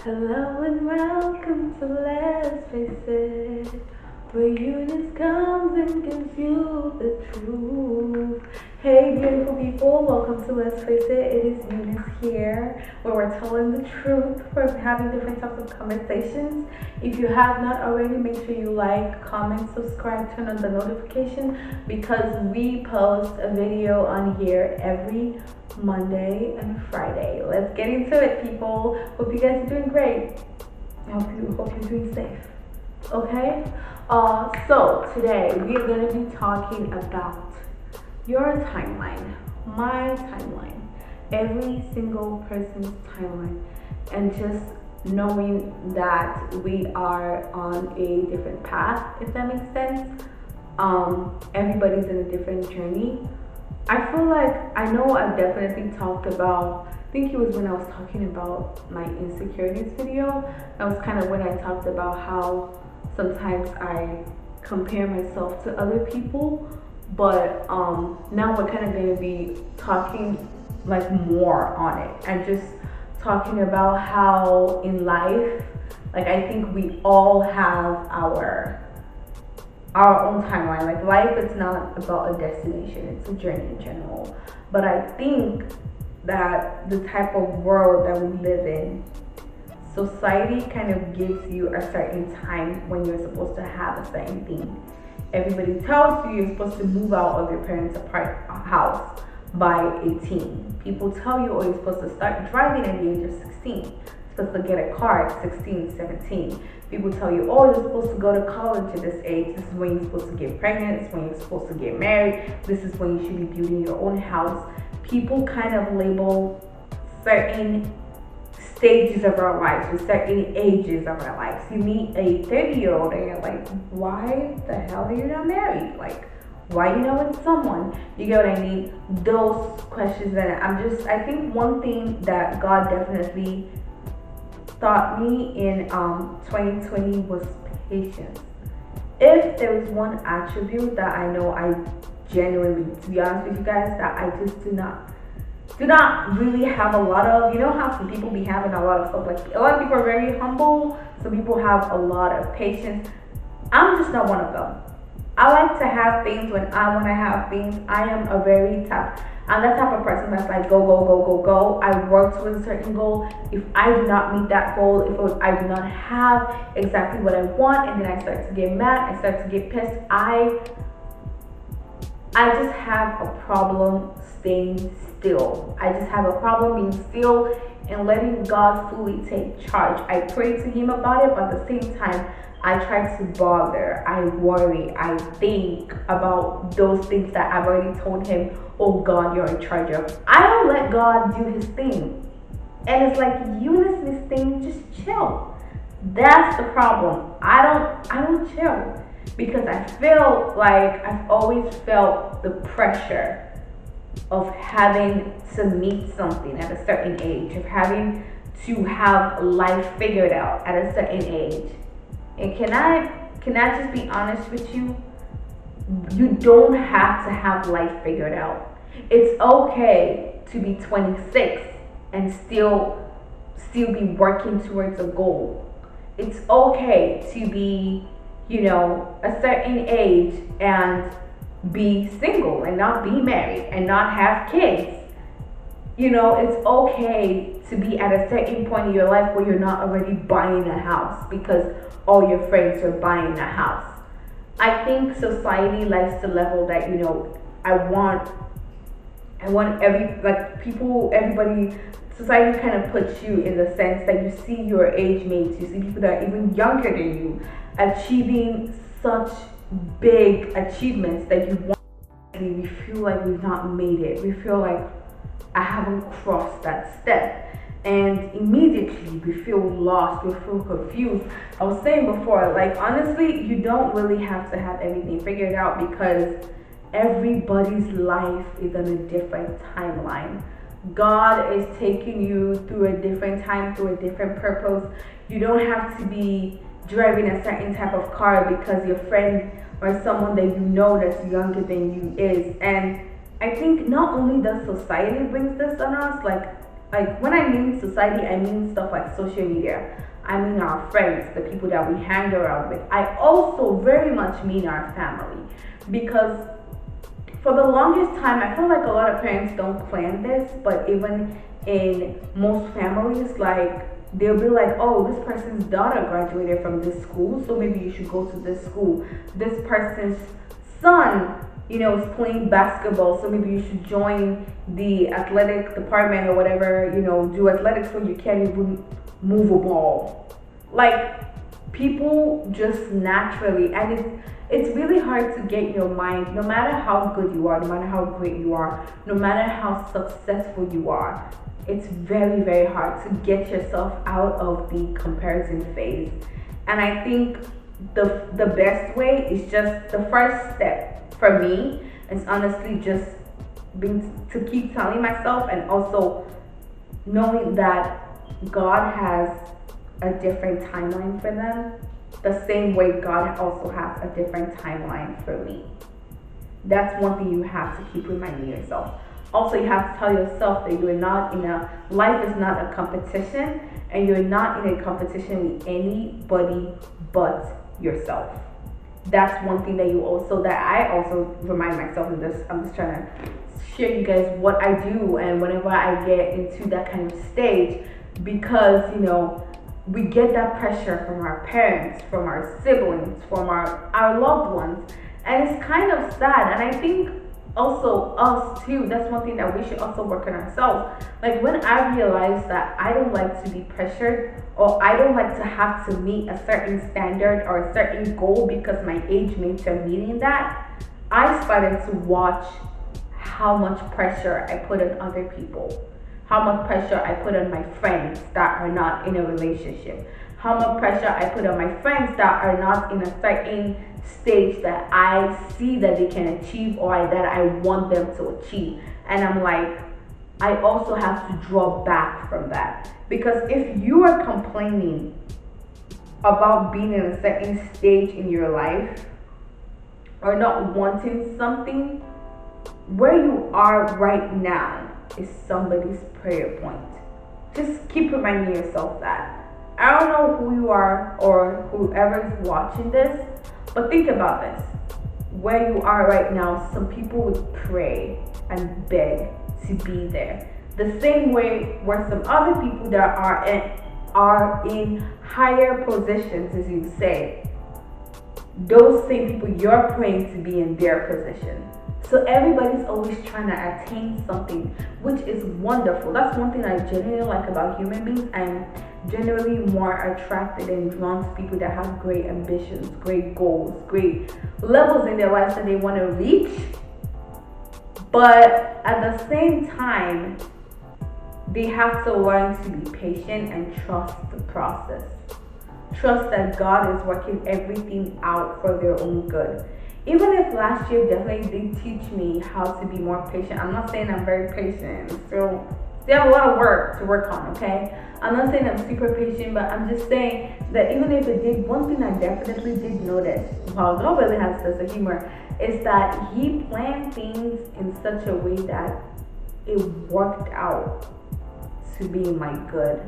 Hello and welcome to Let's Face It, where Eunice comes and gives you the truth. Hey beautiful people, welcome to Let's Face It. It is Eunice here, where we're telling the truth, we're having different types of conversations. If you have not already, make sure you like, comment, subscribe, turn on the notification, because we post a video on here every Monday and Friday. Let's get into it, people. Hope you guys are doing great. I hope you're doing safe. Okay? So today we are gonna be talking about your timeline, my timeline, every single person's timeline, and just knowing that we are on a different path, if that makes sense. Everybody's in a different journey. I feel like I know I've definitely talked about, I think it was when I was talking about my insecurities video. That was kind of when I talked about how sometimes I compare myself to other people. But now we're kind of going to be talking like more on it and just talking about how in life, like I think we all have our own timeline. Like life is not about a destination, it's a journey in general. But I think that the type of world that we live in, society kind of gives you a certain time when you're supposed to have a certain thing. Everybody tells you you're supposed to move out of your parents' house by 18. People tell you, oh, you're supposed to start driving at the age of 16. Supposed to get a car at 16, 17. People tell you, oh, you're supposed to go to college at this age. This is when you're supposed to get pregnant. This is when you're supposed to get married. This is when you should be building your own house. People kind of label certain stages of our lives or certain ages of our lives. You meet a 30-year-old and you're like, why the hell are you not married? Like, why are you not with someone? You get what I mean? Those questions. And I think one thing that God definitely taught me in 2020 was patience. If there was one attribute that I know I genuinely, to be honest with you guys, that I just do not really have a lot of, you know how some people be having a lot of stuff, like a lot of people are very humble, some people have a lot of patience. I'm just not one of them. I like to have things when I want to have things. I'm that type of person that's like go, go, go, go, go. I work towards a certain goal. If I do not meet that goal, if I do not have exactly what I want, and then I start to get mad, I start to get pissed, I just have a problem staying still. I just have a problem being still and letting God fully take charge. I pray to Him about it, but at the same time, I try to bother, I worry, I think about those things that I've already told Him, oh God, you're in charge of. I don't let God do His thing. And it's like, Eunice, this thing, just chill. That's the problem. I don't chill. Because I feel like I've always felt the pressure of having to meet something at a certain age, of having to have life figured out at a certain age. And can I just be honest with you? You don't have to have life figured out. It's okay to be 26 and still be working towards a goal. It's okay to be, a certain age and be single and not be married and not have kids. It's okay to be at a certain point in your life where you're not already buying a house because all your friends are buying a house. I think society likes to level that, I want everybody, society kind of puts you in the sense that you see your age mates, you see people that are even younger than you achieving such big achievements that you want. We feel like we've not made it. We feel like I haven't crossed that step. And immediately we feel lost, we feel confused. I was saying before, like honestly, you don't really have to have everything figured out because everybody's life is on a different timeline. God is taking you through a different time, through a different purpose. You don't have to be driving a certain type of car because your friend or someone that you know that's younger than you is. And I think not only does society brings this on us, like like when I mean society, I mean stuff like social media. I mean our friends, the people that we hang around with. I also very much mean our family, because for the longest time, I feel like a lot of parents don't plan this, but even in most families, like they'll be like, oh, this person's daughter graduated from this school, so maybe you should go to this school. This person's son, is playing basketball, so maybe you should join the athletic department or whatever, do athletics when you can't even move a ball. Like, people just naturally, and it's really hard to get your mind, no matter how good you are, no matter how great you are, no matter how successful you are, it's very, very hard to get yourself out of the comparison phase. And I think the best way is just, the first step for me is honestly just to keep telling myself, and also knowing that God has a different timeline for them, the same way God also has a different timeline for me. That's one thing you have to keep reminding yourself. Also, you have to tell yourself that life is not a competition, and you're not in a competition with anybody but yourself. That's one thing that I also remind myself in this. I'm just trying to share you guys what I do, and whenever I get into that kind of stage, because we get that pressure from our parents, from our siblings, from our loved ones, and it's kind of sad. And I think also us too, that's one thing that we should also work on ourselves. Like, when I realized that I don't like to be pressured, or I don't like to have to meet a certain standard or a certain goal because my age mates are meeting that, I started to watch how much pressure I put on other people, how much pressure I put on my friends that are not in a relationship, how much pressure I put on my friends that are not in a certain stage that I see that they can achieve, or that I want them to achieve. And I'm like, I also have to draw back from that, because if you are complaining about being in a certain stage in your life, or not wanting something, where you are right now is somebody's prayer point. Just keep reminding yourself that. I don't know who you are or whoever is watching this, but think about this. Where you are right now, some people would pray and beg to be there. The same way where some other people that are in higher positions, as you say, those same people, you're praying to be in their position. So everybody's always trying to attain something, which is wonderful. That's one thing I genuinely like about human beings. I'm generally more attracted and drawn to people that have great ambitions, great goals, great levels in their lives that they want to reach. But at the same time, they have to learn to be patient and trust the process. Trust that God is working everything out for their own good. Even if last year definitely did teach me how to be more patient. I'm not saying I'm very patient. Still have a lot of work to work on, okay? I'm not saying I'm super patient, but I'm just saying that even if it did, one thing I definitely did notice, wow, God really has a sense of humor, is that He planned things in such a way that it worked out to be my good,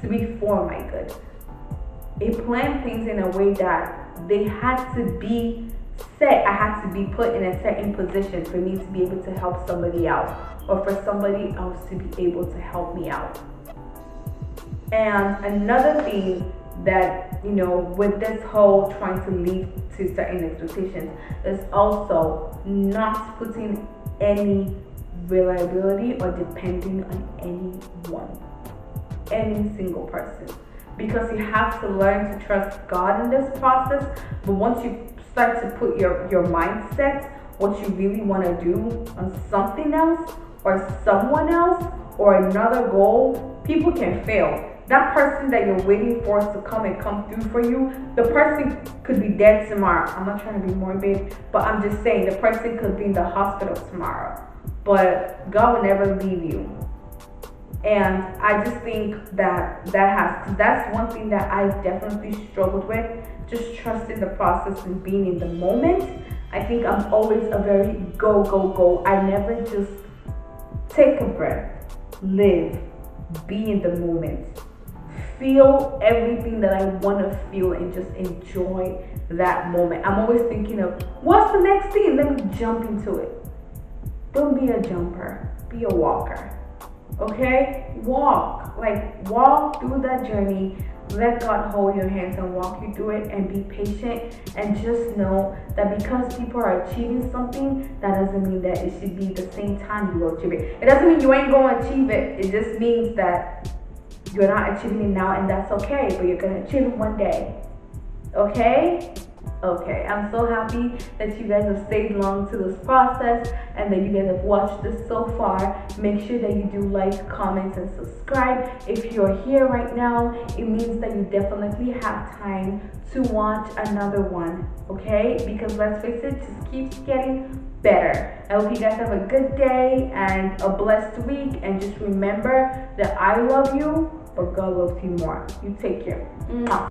to be for my good. It planned things in a way that they had to be set. I had to be put in a certain position for me to be able to help somebody out, or for somebody else to be able to help me out. And another thing that, with this whole trying to lead to certain expectations, is also not putting any reliability or depending on any single person. Because you have to learn to trust God in this process. But once you start to put your mindset, what you really want to do, on something else or someone else or another goal, people can fail. That person that you're waiting for to come through for you, the person could be dead tomorrow. I'm not trying to be morbid, but I'm just saying the person could be in the hospital tomorrow. But God will never leave you. And I just think that's one thing that I've definitely struggled with, just trusting the process and being in the moment. I think I'm always a very go. I never just take a breath, live, be in the moment. Feel everything that I want to feel and just enjoy that moment. I'm always thinking of what's the next thing? Let me jump into it. Don't be a jumper, be a walker. Okay? Walk. Like, walk through that journey. Let God hold your hands and walk you through it, and be patient, and just know that because people are achieving something, that doesn't mean that it should be the same time you will achieve it. It doesn't mean you ain't going to achieve it. It just means that you're not achieving it now, and that's okay, but you're going to achieve it one day. Okay? Okay, I'm so happy that you guys have stayed long to this process and that you guys have watched this so far. Make sure that you do like, comment, and subscribe. If you're here right now, it means that you definitely have time to watch another one, okay? Because let's face it, just keeps getting better. I hope you guys have a good day and a blessed week, and just remember that I love you, but God loves you more. You take care. Mwah.